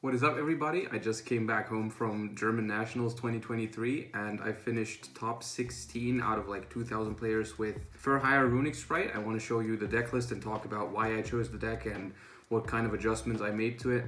What is up, everybody? I just came back home from German Nationals 2023 and I finished top 16 out of like 2,000 players with for higher Runick Spright. I want to show you the deck list and talk about why I chose the deck and what kind of adjustments I made to it.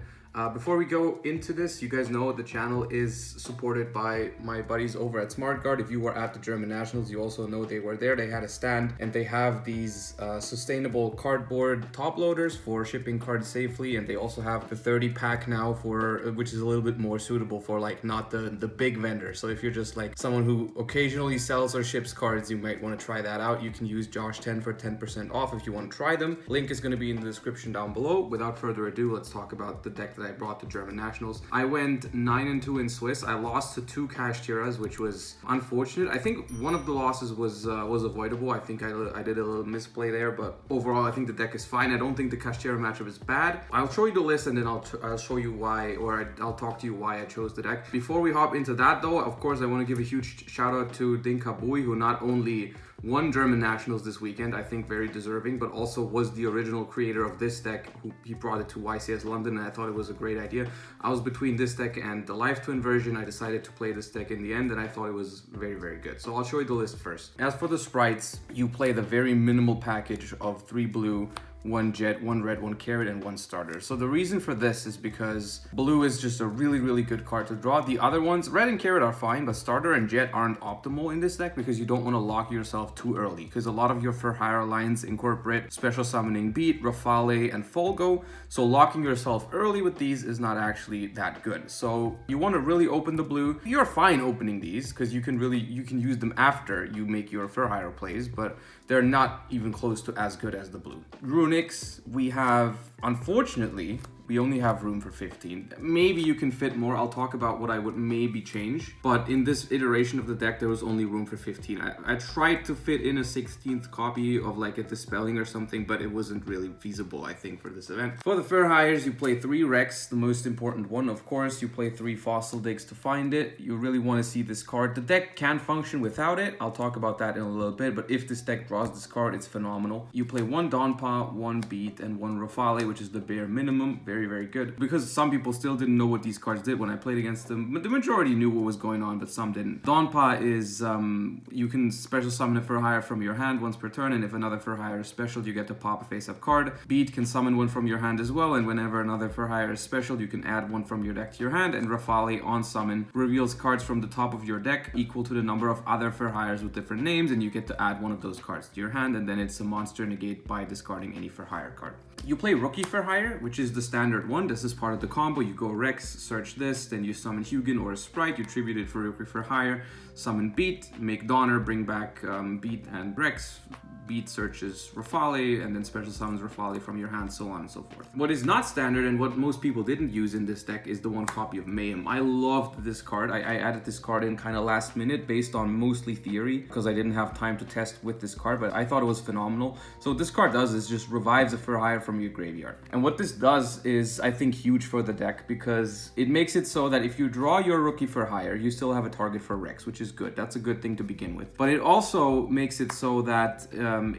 Before we go into this, you guys know the channel is supported by my buddies over at SmartGuard. If you were at the German Nationals, you also know they were there. They had a stand and they have these sustainable cardboard top loaders for shipping cards safely. And they also have the 30 pack now for which is a little bit more suitable for like not the big vendor. So if you're just like someone who occasionally sells or ships cards, you might want to try that out. You can use Josh10 for 10% off if you want to try them. Link is going to be in the description down below. Without further ado, let's talk about the deck that I brought to German Nationals. I went 9-2 in Swiss. I lost to 2 cash tiras, which was unfortunate. I think one of the losses was avoidable. I think I did a little misplay there, but overall I think the deck is fine. I don't think the cash tira matchup is bad. I'll show you the list and then I'll show you why, or I'll talk to you why I chose the deck. Before we hop into that though, of course I want to give a huge shout out to Dinka Bui, who not only won German Nationals this weekend, I think very deserving, but also was the original creator of this deck. He brought it to YCS London and I thought it was a great idea. I was between this deck and the Live Twin version. I decided to play this deck in the end and I thought it was very, very good. So I'll show you the list first. As for the sprites, you play the very minimal package of 3 blue, 1 jet, 1 red, 1 carrot, and 1 starter. So the reason for this is because blue is just a really good card to draw. The other ones, red and carrot, are fine, but starter and jet aren't optimal in this deck because you don't want to lock yourself too early, because a lot of your for higher lines incorporate special summoning Beat, Rafale, and Folgo. So locking yourself early with these is not actually that good. So you want to really open the blue. You're fine opening these because you can use them after you make your for higher plays, but they're not even close to as good as the blue. Runicks, we have, unfortunately, we only have room for 15. Maybe you can fit more. I'll talk about what I would maybe change. But in this iteration of the deck, there was only room for 15. I tried to fit in a 16th copy of like a Dispelling or something, but it wasn't really feasible, I think, for this event. For the Fur Hires, you play 3 Rex, the most important one, of course. You play 3 Fossil Digs to find it. You really want to see this card. The deck can function without it. I'll talk about that in a little bit, but if this deck draws this card, it's phenomenal. You play 1 Donpa, 1 Beat, and 1 Rafale, which is the bare minimum. Very good, because some people still didn't know what these cards did when I played against them, but the majority knew what was going on, but some didn't. Donpa is you can special summon a Fur Hire from your hand once per turn, and if another Fur Hire is special, you get to pop a face-up card. Beat can summon one from your hand as well, and whenever another Fur Hire is special, you can add one from your deck to your hand. And Rafale on summon reveals cards from the top of your deck equal to the number of other Fur Hires with different names, and you get to add one of those cards to your hand, and then it's a monster negate by discarding any Fur Hire card. You play Rookie Fur Hire, which is the standard one. This is part of the combo. You go Rex, search this, then you summon Hugin or a Spright, you tribute it for Rookie Fur Hire, summon Beat, make Donner, bring back Beat and Rex. Beat searches Rafale and then special summons Rafale from your hand, so on and so forth. What is not standard and what most people didn't use in this deck is the 1 copy of Mayhem. I loved this card. I added this card in kind of last minute based on mostly theory because I didn't have time to test with this card, but I thought it was phenomenal. So what this card does is just revives a Fur Hire from your graveyard. And what this does is, I think, huge for the deck because it makes it so that if you draw your Rookie Fur Hire, you still have a target for Rex, which is good. That's a good thing to begin with. But it also makes it so that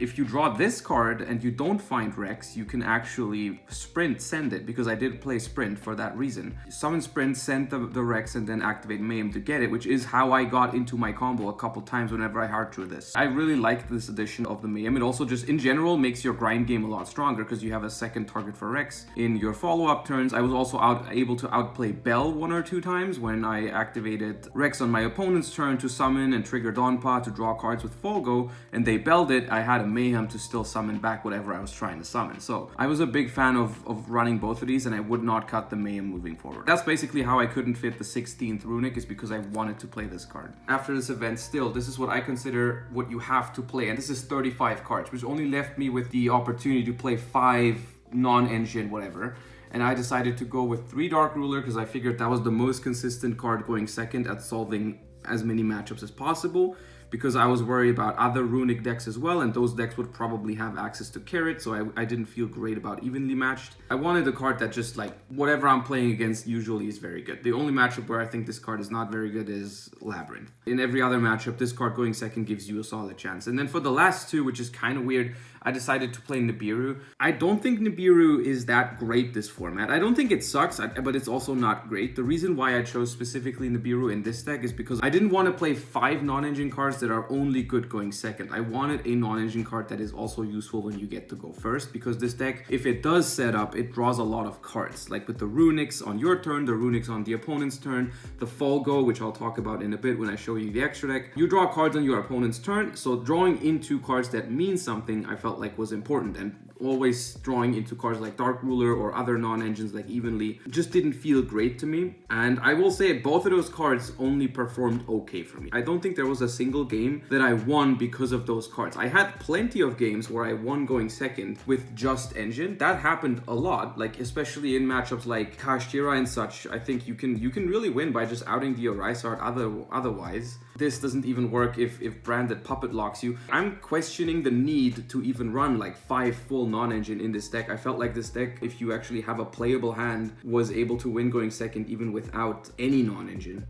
if you draw this card and you don't find Rex, you can actually Sprint, send it, because I did play Sprint for that reason. Summon Sprint, send the Rex, and then activate Mayhem to get it, which is how I got into my combo a couple times whenever I hard drew this. I really liked this edition of the Mayhem. It also just, in general, makes your grind game a lot stronger because you have a second target for Rex in your follow-up turns. I was also able to outplay Bell 1 or 2 times when I activated Rex on my opponent's turn to summon and trigger Donpa to draw cards with Folgo, and they belled it. I had a Mayhem to still summon back whatever I was trying to summon. So I was a big fan of running both of these, and I would not cut the Mayhem moving forward. That's basically how I couldn't fit the 16th Runick, is because I wanted to play this card. After this event, still, this is what I consider what you have to play, and this is 35 cards, which only left me with the opportunity to play 5 non-engine whatever. And I decided to go with 3 Dark Ruler because I figured that was the most consistent card going second at solving as many matchups as possible, because I was worried about other Runick decks as well, and those decks would probably have access to Carrot, so I didn't feel great about evenly matched. I wanted a card that just, like, whatever I'm playing against usually is very good. The only matchup where I think this card is not very good is Labyrinth. In every other matchup, this card going second gives you a solid chance. And then for the last 2, which is kind of weird, I decided to play Nibiru. I don't think Nibiru is that great this format. I don't think it sucks, but it's also not great. The reason why I chose specifically Nibiru in this deck is because I didn't want to play 5 non-engine cards that are only good going second. I wanted a non-engine card that is also useful when you get to go first, because this deck, if it does set up, it draws a lot of cards. Like with the Runicks on your turn, the Runicks on the opponent's turn, the Folgo, which I'll talk about in a bit when I show you the extra deck. You draw cards on your opponent's turn, so drawing into cards that mean something I felt like was important, and always drawing into cards like Dark Ruler or other non-engines like Evenly just didn't feel great to me. And I will say both of those cards only performed okay for me. I don't think there was a single game that I won because of those cards. I had plenty of games where I won going second with just engine. That happened a lot, like especially in matchups like Kashtira and such. I think you can really win by just outing the Orisart otherwise. This doesn't even work if branded Puppet locks you. I'm questioning the need to even run like 5 full non-engine in this deck. I felt like this deck, if you actually have a playable hand, was able to win going second even without any non-engine.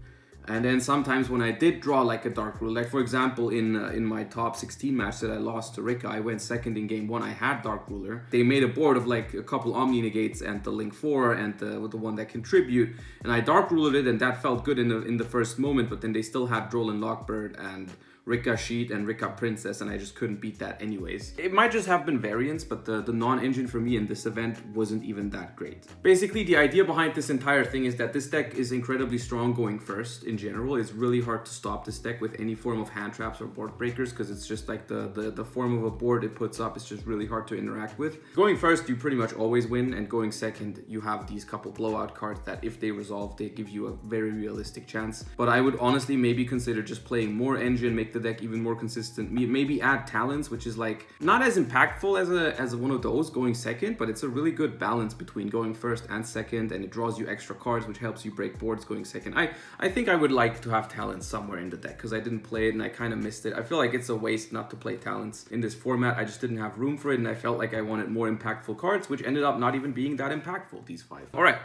And then sometimes when I did draw like a Dark Ruler, like for example in my top 16 match that I lost to Rika, I went second in game 1, I had Dark Ruler. They made a board of like a couple Omni Negates and the Link 4 and the one that contribute, and I Dark Rulered it, and that felt good in the first moment, but then they still had Droll and Lockbird and Rika Sheet and Rika Princess, and I just couldn't beat that anyways. It might just have been variance, but the non-engine for me in this event wasn't even that great. Basically, the idea behind this entire thing is that this deck is incredibly strong going first in general. It's really hard to stop this deck with any form of hand traps or board breakers, because it's just like the form of a board it puts up is just really hard to interact with. Going first, you pretty much always win, and going second, you have these couple blowout cards that if they resolve, they give you a very realistic chance. But I would honestly maybe consider just playing more engine, make the deck even more consistent, maybe add talents, which is like not as impactful as one of those going second, but it's a really good balance between going first and second, and it draws you extra cards, which helps you break boards going second. I think I would like to have talents somewhere in the deck, because I didn't play it and I kind of missed it. I feel like it's a waste not to play talents in this format. I just didn't have room for it, and I felt like I wanted more impactful cards, which ended up not even being that impactful, these 5. All right.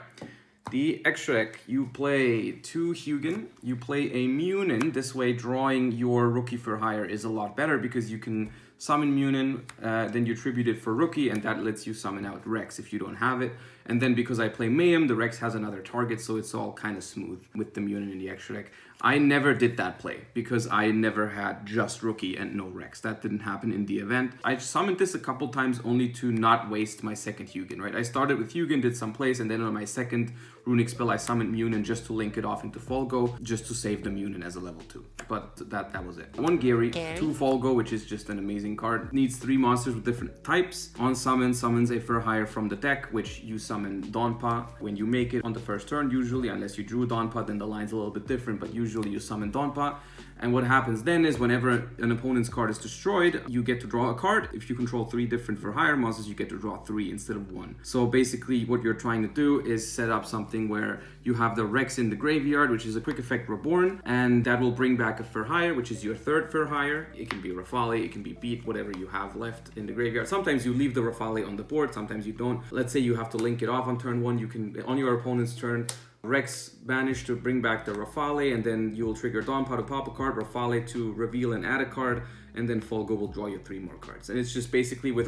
The extra deck, you play 2 Hugin, you play a Munin. This way drawing your Rookie for hire is a lot better, because you can summon Munin, then you tribute it for Rookie, and that lets you summon out Rex if you don't have it. And then because I play Mayhem, the Rex has another target, so it's all kind of smooth with the Munin in the extra deck. I never did that play, because I never had just Rookie and no Rex. That didn't happen in the event. I summoned this a couple times only to not waste my second Hugin, right? I started with Hugin, did some plays, and then on my second Runick spell, I summoned Munin just to link it off into Folgo, just to save the Munin as a level 2. But that was it. 1 Gary, 2 Folgo, which is just an amazing card. Needs 3 monsters with different types. On summon, summons a for hire from the deck, which you summon Donpa when you make it on the first turn, usually, unless you drew Donpa, then the line's a little bit different, but usually you summon Donpa. And what happens then is whenever an opponent's card is destroyed, you get to draw a card. If you control 3 different for hire monsters, you get to draw 3 instead of 1. So basically what you're trying to do is set up something where you have the Rex in the graveyard, which is a quick effect Reborn, and that will bring back a for hire, which is your 3rd for hire. It can be Rafale, it can be Beat, whatever you have left in the graveyard. Sometimes you leave the Rafale on the board, sometimes you don't. Let's say you have to link it off on turn 1, you can, on your opponent's turn, Rex banish to bring back the Rafale, and then you will trigger Donpa to pop a card, Rafale to reveal and add a card, and then Folgo will draw you 3 more cards. And it's just basically with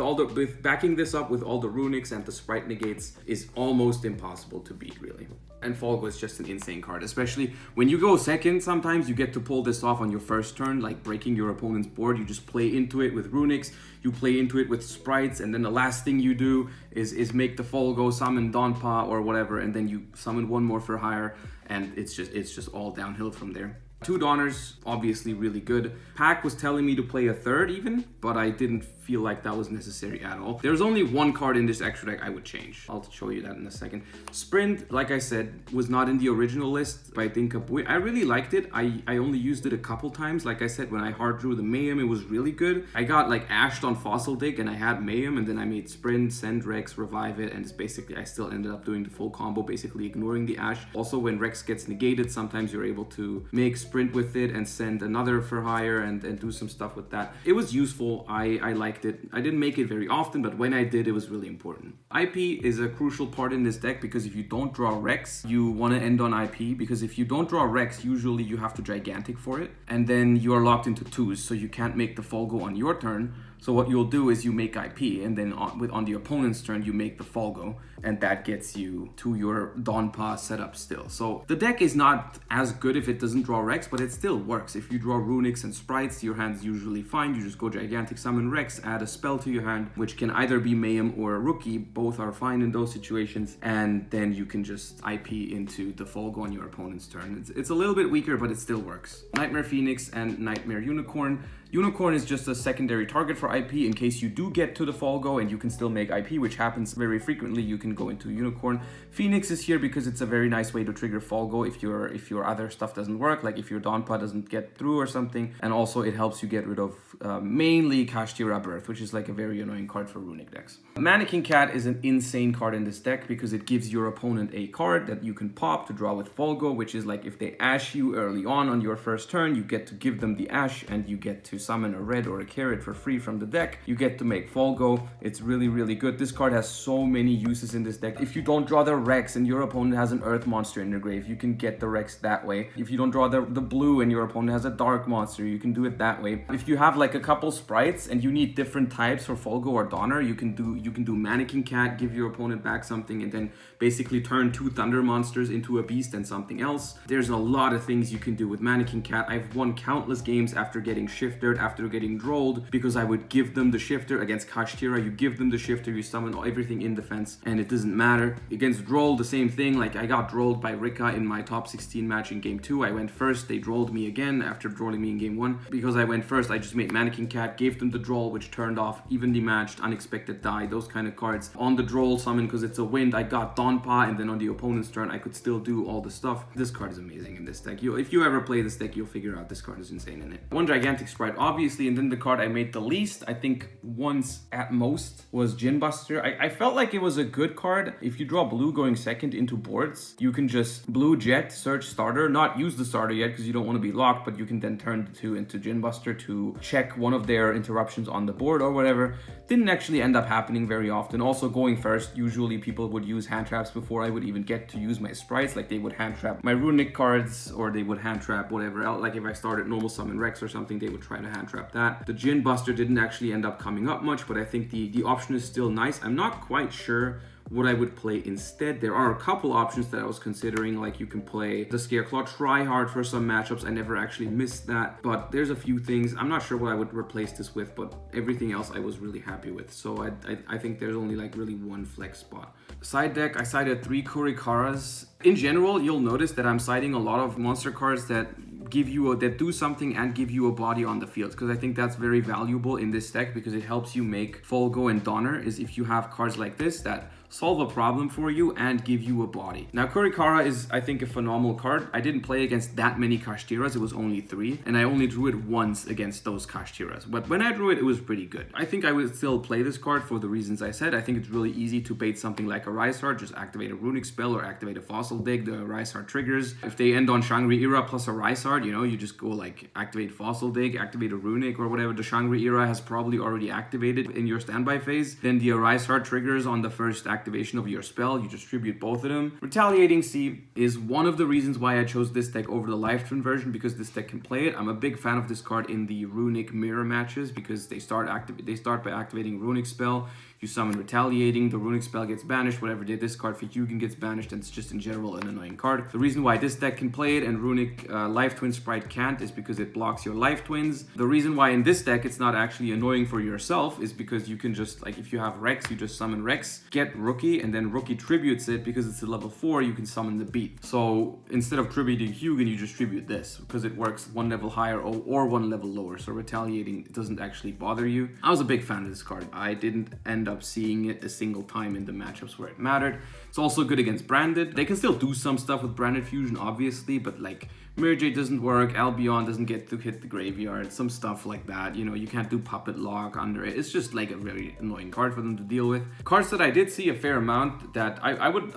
backing this up with all the Runicks and the Spright negates is almost impossible to beat, really. And Folgo is just an insane card, especially when you go second. Sometimes you get to pull this off on your first turn, like breaking your opponent's board. You just play into it with Runicks, you play into it with Sprites, and then the last thing you do is make the Folgo summon Donpa or whatever, and then you summon 1 more for hire, and it's just all downhill from there. 2 Donners, obviously really good. Pack was telling me to play a 3rd even, but I didn't feel like that was necessary at all. There's only 1 card in this extra deck I would change. I'll show you that in a second. Sprint, like I said, was not in the original list by Dinkabui. I really liked it. I only used it a couple times. Like I said, when I hard drew the Mayhem, it was really good. I got like ashed on Fossil Dig and I had Mayhem, and then I made Sprint, send Rex, revive it, and it's basically, I still ended up doing the full combo, basically ignoring the ash. Also, when Rex gets negated, sometimes you're able to make Sprint with it and send another for hire and do some stuff with that. It was useful. I liked it. I didn't make it very often, but when I did, it was really important. IP is a crucial part in this deck, because if you don't draw Rex, you want to end on IP, because if you don't draw Rex, usually you have to Gigantic for it, and then you are locked into 2s, so you can't make the Folgo on your turn. So what you'll do is you make IP, and then on the opponent's turn you make the Folgo, and that gets you to your Donpa setup still. So the deck is not as good if it doesn't draw Rex, but it still works. If you draw Runicks and Sprites, your hand's usually fine. You just go Gigantic Summon Rex, add a spell to your hand, which can either be Mayhem or a Rookie. Both are fine in those situations, and then you can just IP into the Folgo on your opponent's turn. It's a little bit weaker, but it still works. Nightmare Phoenix and Nightmare Unicorn. Unicorn is just a secondary target for IP in case you do get to the Folgo and you can still make IP, which happens very frequently. You can go into Unicorn. Phoenix is here because it's a very nice way to trigger Folgo if your other stuff doesn't work, like if your Donpa doesn't get through or something. And also it helps you get rid of mainly Kashtira Birth, which is like a very annoying card for Runick decks. Mannequin Cat is an insane card in this deck because it gives your opponent a card that you can pop to draw with Folgo, which is like if they ash you early on your first turn, you get to give them the ash and you get to summon a red or a carrot for free from the deck. You get to make Folgo. It's really, really good. This card has so many uses in this deck. If you don't draw the Rex and your opponent has an Earth monster in their grave, you can get the Rex that way. If you don't draw the blue and your opponent has a Dark monster, you can do it that way. If you have like a couple Sprites and you need different types for Folgo or Donner, you can do Mannequin Cat, give your opponent back something, and then basically turn 2 Thunder monsters into a beast and something else. There's a lot of things you can do with Mannequin Cat. I've won countless games after getting shifted, after getting drolled, because I would give them the shifter against Kashtira. You give them the shifter, you summon everything in defense, and it doesn't matter. Against droll, the same thing. Like I got drolled by Rika in my top 16 match in game 2. I went first, they drolled me again after drolling me in game 1. Because I went first, I just made Mannequin Cat, gave them the droll, which turned off evenly matched, unexpected die, those kind of cards. On the droll summon, because it's a wind, I got Donpa, and then on the opponent's turn, I could still do all the stuff. This card is amazing in this deck. If you ever play this deck, you'll figure out this card is insane in it. One Gigantic Sprite, obviously, and then the card I made the least, I think once at most, was Gin Buster. I felt like it was a good card. If you draw blue going second into boards, you can just blue jet, search starter, not use the starter yet because you don't want to be locked, but you can then turn the 2 into Gin Buster to check one of their interruptions on the board or whatever. Didn't actually end up happening very often. Also going first, usually people would use hand traps before I would even get to use my Sprites. Like they would hand trap my Runick cards, or they would hand trap whatever else. Like if I started normal summon Rex or something, they would try to hand trap that. The Gin Buster didn't actually end up coming up much, but I think the option is still nice. I'm not quite sure what I would play instead. There are a couple options that I was considering, like you can play the Scareclaw Tryhard for some matchups. I never actually missed that, but there's a few things. I'm not sure what I would replace this with, but everything else I was really happy with. So I think there's only like really one flex spot. Side deck, I sided 3 Kurikaras. In general, you'll notice that I'm siding a lot of monster cards that do something and give you a body on the field, because I think that's very valuable in this deck, because it helps you make Folgo and Donner, is if you have cards like this that solve a problem for you and give you a body. Now Kurikara is, I think, a phenomenal card. I didn't play against that many Kashtiras, it was only 3, and I only drew it once against those Kashtiras, but when I drew it was pretty good. I think I would still play this card for the reasons I said. I think it's really easy to bait something like a Rise Heart, just activate a Runick spell or activate a Fossil Dig. The Rise Heart triggers. If they end on Shangri-Ira plus a Rise Heart, you know, you just go like activate Fossil Dig, activate a Runick or whatever. The Shangri-Ira has probably already activated in your standby phase. Then the Rise Heart triggers on the first activation of your spell. You distribute both of them. Retaliating Sea is one of the reasons why I chose this deck over the Life Twin version, because this deck can play it. I'm a big fan of this card in the Runick mirror matches, because they start by activating Runick spell. You summon Retaliating, the Runick spell gets banished, whatever did this card for Hugin gets banished, and it's just in general an annoying card. The reason why this deck can play it and Runick Life Twin Sprite can't is because it blocks your Life Twins. The reason why in this deck it's not actually annoying for yourself is because you can just, like, if you have Rex, you just summon Rex, get Rookie, and then Rookie tributes it. Because it's a level 4, you can summon the beat. So instead of tributing Hugin, you just tribute this, because it works 1 level higher or 1 level lower, so Retaliating doesn't actually bother you. I was a big fan of this card. I didn't end up seeing it a single time in the matchups where it mattered. It's also good against Branded. They can still do some stuff with Branded Fusion, obviously, but like Mirjay doesn't work, Albion doesn't get to hit the graveyard, some stuff like that. You know, you can't do Puppet Lock under it. It's just like a very annoying card for them to deal with. Cards that I did see a fair amount that I would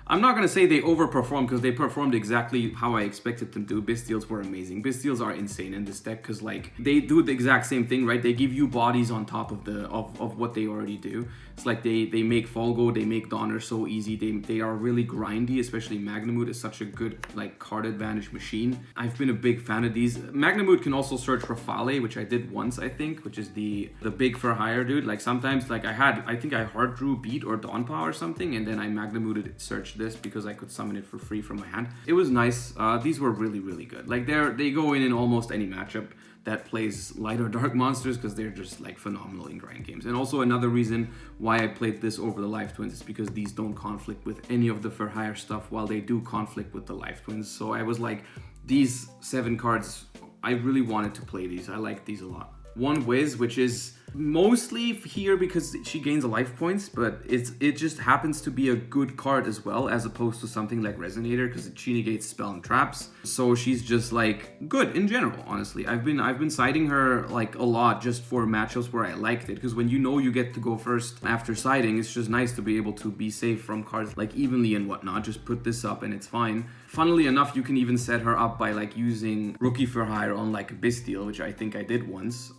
I'm not going to say they overperformed because they performed exactly how I expected them to. Bystials were amazing. Bystials are insane in this deck because like they do the exact same thing, right? They give you bodies on top of the of what they already do. It's like they make Folgo, they make Donner so easy. They are really grindy, especially Magnamut is such a good like card advantage machine. I've been a big fan of these. Magnamut can also search Rafale, which I did once, I think, which is the big for hire dude. Like sometimes like I think I hard drew Beat or Dawnpaw or something, and then I Magnamuted search this because I could summon it for free from my hand. It was nice. These were really, really good. Like they go in almost any matchup that plays light or dark monsters because they're just like phenomenal in grind games. And also another reason why I played this over the Life Twins is because these don't conflict with any of the for hire stuff, while they do conflict with the Life Twins. So I was like, these 7 cards, I really wanted to play these. I like these a lot. One Wiz, which is mostly here because she gains a life points, but it just happens to be a good card as well, as opposed to something like Resonator because she negates spell and traps. So she's just like good in general. Honestly, I've been citing her like a lot just for matchups where I liked it, because when you know you get to go first after siding, it's just nice to be able to be safe from cards like Evenly and whatnot. Just put this up and it's fine. Funnily enough, you can even set her up by like using Rookie for Hire on like a Bystial, which I think I did once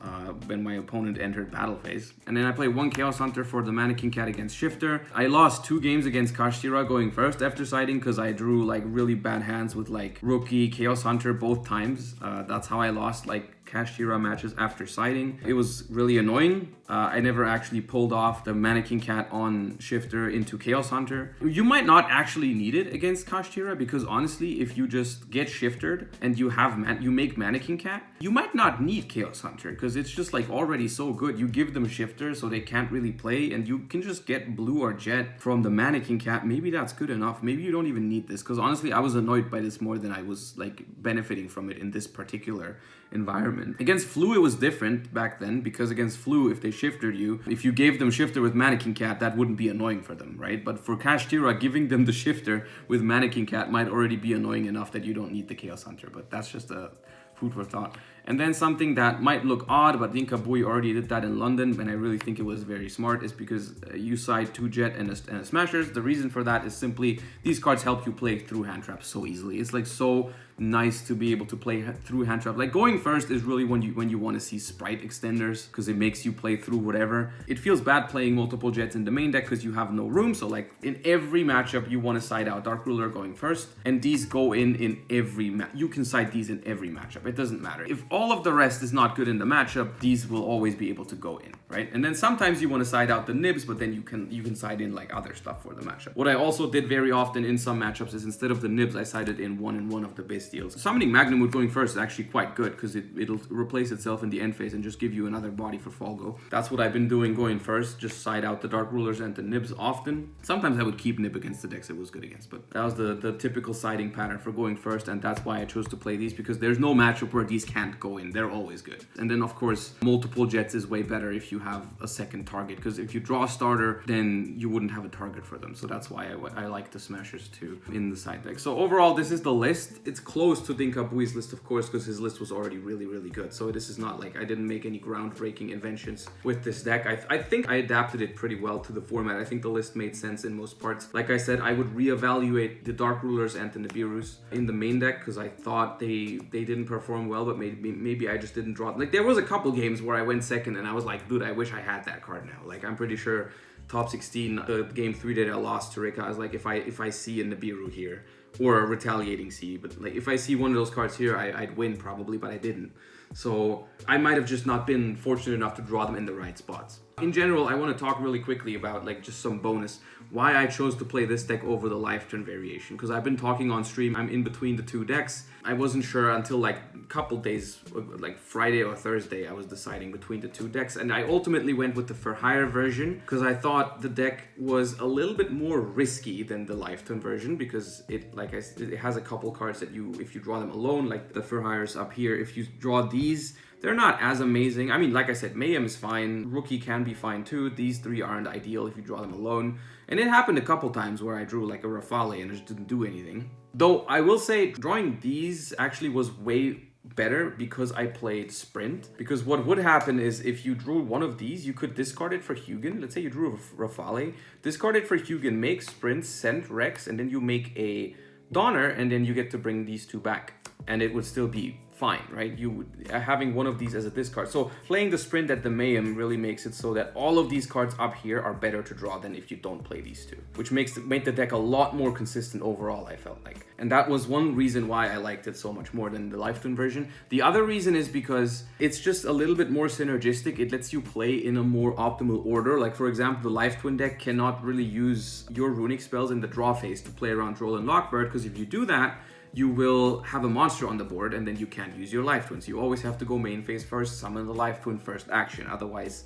when my opponent entered battle phase. And then I play 1 Chaos Hunter for the Mannequin Cat against Shifter. I lost 2 games against Kashtira going first after siding because I drew like really bad hands with like Rookie, Chaos Hunter both times. That's how I lost like Kashtira matches after siding. It was really annoying. I never actually pulled off the Mannequin Cat on Shifter into Chaos Hunter. You might not actually need it against Kashtira because honestly, if you just get shifted and you have you make Mannequin Cat, you might not need Chaos Hunter because it's just like already so good. You give them Shifter so they can't really play, and you can just get Blue or Jet from the Mannequin Cat. Maybe that's good enough. Maybe you don't even need this, because honestly, I was annoyed by this more than I was like benefiting from it in this particular environment. Against Flu, it was different back then, because against Flu, if they shifted you, if you gave them Shifter with Mannequin Cat, that wouldn't be annoying for them, right? But for Kashtira, giving them the Shifter with Mannequin Cat might already be annoying enough that you don't need the Chaos Hunter, but that's just a food for thought. And then something that might look odd, but Dinka Bui already did that in London, and I really think it was very smart, is because you side 2 Jet and a Smashers. The reason for that is simply these cards help you play through hand traps so easily. It's like so nice to be able to play through hand trap. Like going first is really when you want to see Spright extenders, because it makes you play through whatever. It feels bad playing multiple Jets in the main deck because you have no room. So like in every matchup you want to side out Dark Ruler going first, and these go in every you can side these in every matchup. It doesn't matter if all of the rest is not good in the matchup, these will always be able to go in, right? And then sometimes you want to side out the nibs, but then you can side in like other stuff for the matchup. What I also did very often in some matchups is instead of the nibs, I sided in one of the Bystials. Summoning Magnamut going first is actually quite good because it'll replace itself in the end phase and just give you another body for Folgo. That's what I've been doing going first, just side out the Dark Rulers and the nibs often. Sometimes I would keep nib against the decks it was good against, but that was the typical siding pattern for going first, and that's why I chose to play these, because there's no matchup where these can't go in. They're always good. And then of course, multiple Jets is way better if you have a second target, because if you draw a starter, then you wouldn't have a target for them. So that's why I like the Smashers too in the side deck. So overall, this is the list. It's close to Dinka Bui's list, of course, because his list was already really, really good. So this is not like I didn't make any groundbreaking inventions with this deck. I think I adapted it pretty well to the format. I think the list made sense in most parts. Like I said, I would reevaluate the Dark Rulers and the Nibirus in the main deck because I thought they didn't perform well, but maybe I just didn't draw. Like there was a couple games where I went second and I was like, dude, I wish I had that card now. Like I'm pretty sure top 16, the game 3 that I lost to Rika, I was like, if I see a Nibiru here or a Retaliating Sea, but like if I see one of those cards here, I'd win probably, but I didn't. So I might have just not been fortunate enough to draw them in the right spots. In general, I want to talk really quickly about like just some bonus why I chose to play this deck over the life turn variation, because I've been talking on stream, I'm in between the 2 decks. I wasn't sure until like a couple days, like Friday or Thursday, I was deciding between the 2 decks, and I ultimately went with the for hire version because I thought the deck was a little bit more risky than the life turn version, because it, like I said, it has a couple cards that if you draw them alone, like the for hires up here, if you draw these, they're not as amazing. I mean, like I said, Mayhem is fine. Rookie can be fine too. These 3 aren't ideal if you draw them alone. And it happened a couple times where I drew like a Rafale and it just didn't do anything. Though I will say drawing these actually was way better because I played Sprint. Because what would happen is if you drew one of these, you could discard it for Hugin. Let's say you drew a Rafale, discard it for Hugin, make Sprint, send Rex, and then you make a Donner, and then you get to bring these two back. And it would still be fine, right? You would having one of these as a discard. So playing the Sprint at the Mayhem really makes it so that all of these cards up here are better to draw than if you don't play these two, which made the deck a lot more consistent overall, I felt like. And that was one reason why I liked it so much more than the Life Twin version. The other reason is because it's just a little bit more synergistic. It lets you play in a more optimal order. Like for example, the Life Twin deck cannot really use your Runick spells in the draw phase to play around Droll and Lockbird, because if you do that, you will have a monster on the board and then you can't use your Life Twins. You always have to go main phase first, summon the Life Twin first action, otherwise,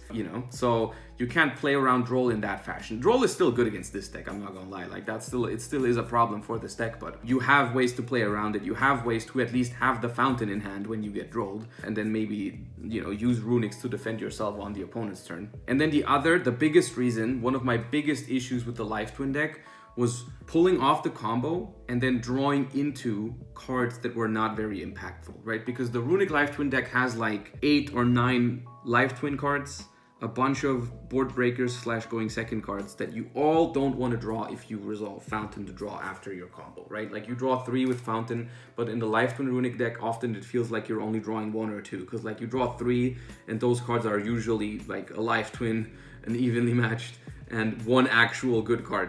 so you can't play around Droll in that fashion. Droll is still good against this deck, I'm not gonna lie, like it still is a problem for this deck, but you have ways to play around it. You have ways to at least have the Fountain in hand when you get Drolled, and then maybe, use Runicks to defend yourself on the opponent's turn. And then the biggest reason, one of my biggest issues with the Life Twin deck was pulling off the combo and then drawing into cards that were not very impactful, right? Because the Runick Life Twin deck has like 8 or 9 Life Twin cards, a bunch of board breakers / going second cards that you all don't want to draw if you resolve Fountain to draw after your combo, right? Like you draw 3 with Fountain, but in the Life Twin Runick deck, often it feels like you're only drawing 1 or 2, because like you draw 3 and those cards are usually like a Life Twin and evenly matched, and 1 actual good card,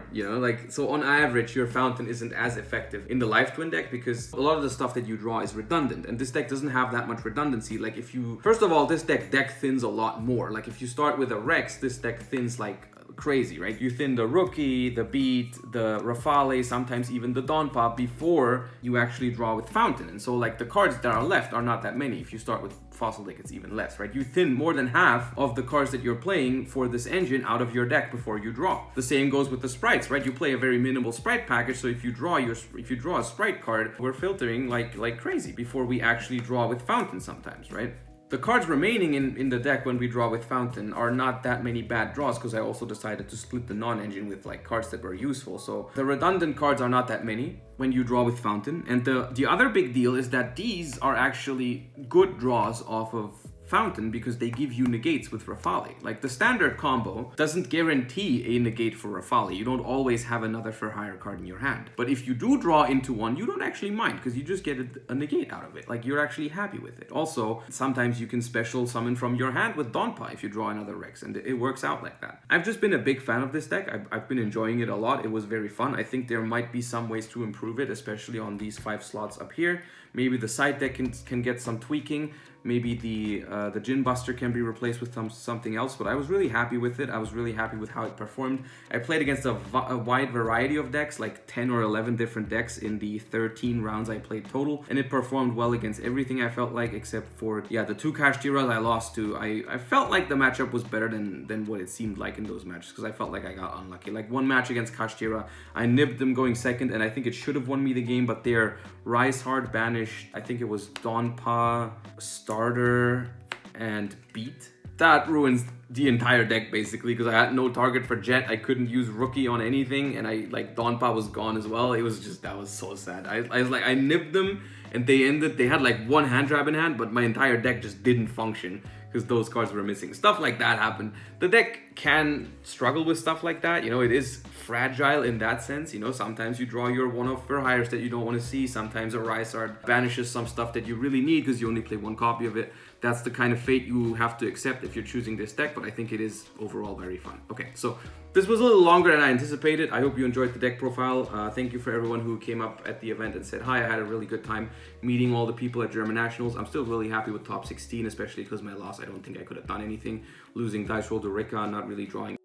so on average your Fountain isn't as effective in the Life Twin deck because a lot of the stuff that you draw is redundant, and this deck doesn't have that much redundancy. Like first of all, this deck thins a lot more. Like if you start with a Rex, this deck thins like crazy, right? You thin the Rookie, the Beat, the Rafale, sometimes even the Donpa before you actually draw with Fountain. And so like the cards that are left are not that many. If you start with Fossil deck, it's even less, right? You thin more than half of the cards that you're playing for this engine out of your deck before you draw. The same goes with the Sprites, right? You play a very minimal Sprite package, so if you draw a Sprite card, we're filtering like crazy before we actually draw with Fountain sometimes, right? The cards remaining in the deck when we draw with Fountain are not that many bad draws, because I also decided to split the non-engine with like cards that were useful. So the redundant cards are not that many when you draw with Fountain. And the other big deal is that these are actually good draws off of Fountain because they give you negates with Rafale. Like the standard combo doesn't guarantee a negate for Rafale. You don't always have another for hire card in your hand. But if you do draw into one, you don't actually mind because you just get a negate out of it. Like you're actually happy with it. Also, sometimes you can special summon from your hand with Donpa if you draw another Rex, and it works out like that. I've just been a big fan of this deck. I've been enjoying it a lot. It was very fun. I think there might be some ways to improve it, especially on these 5 slots up here. Maybe the side deck can get some tweaking. Maybe the Djinn Buster can be replaced with something else, but I was really happy with it. I was really happy with how it performed. I played against a wide variety of decks, like 10 or 11 different decks in the 13 rounds I played total, and it performed well against everything I felt like, except for, the 2 Kashtiras I lost to. I felt like the matchup was better than what it seemed like in those matches, because I felt like I got unlucky. Like one match against Kashtira, I nibbed them going second, and I think it should have won me the game, but their Rise Hard banished, I think it was Donpa, Starter, and Beat. That ruins the entire deck basically, because I had no target for Jet. I couldn't use Rookie on anything, and Donpa was gone as well. It was just, that was so sad. I was like, I nibbed them, and they had like 1 hand trap in hand, but my entire deck just didn't function because those cards were missing. Stuff like that happened. The deck can struggle with stuff like that. It is fragile in that sense. Sometimes you draw your one-off for hires that you don't want to see. Sometimes a Rise Art banishes some stuff that you really need because you only play 1 copy of it. That's the kind of fate you have to accept if you're choosing this deck, but I think it is overall very fun. Okay, so this was a little longer than I anticipated. I hope you enjoyed the deck profile. Thank you for everyone who came up at the event and said hi. I had a really good time meeting all the people at German Nationals. I'm still really happy with top 16, especially because my loss, I don't think I could have done anything. Losing Dice Roll to Rika, not really drawing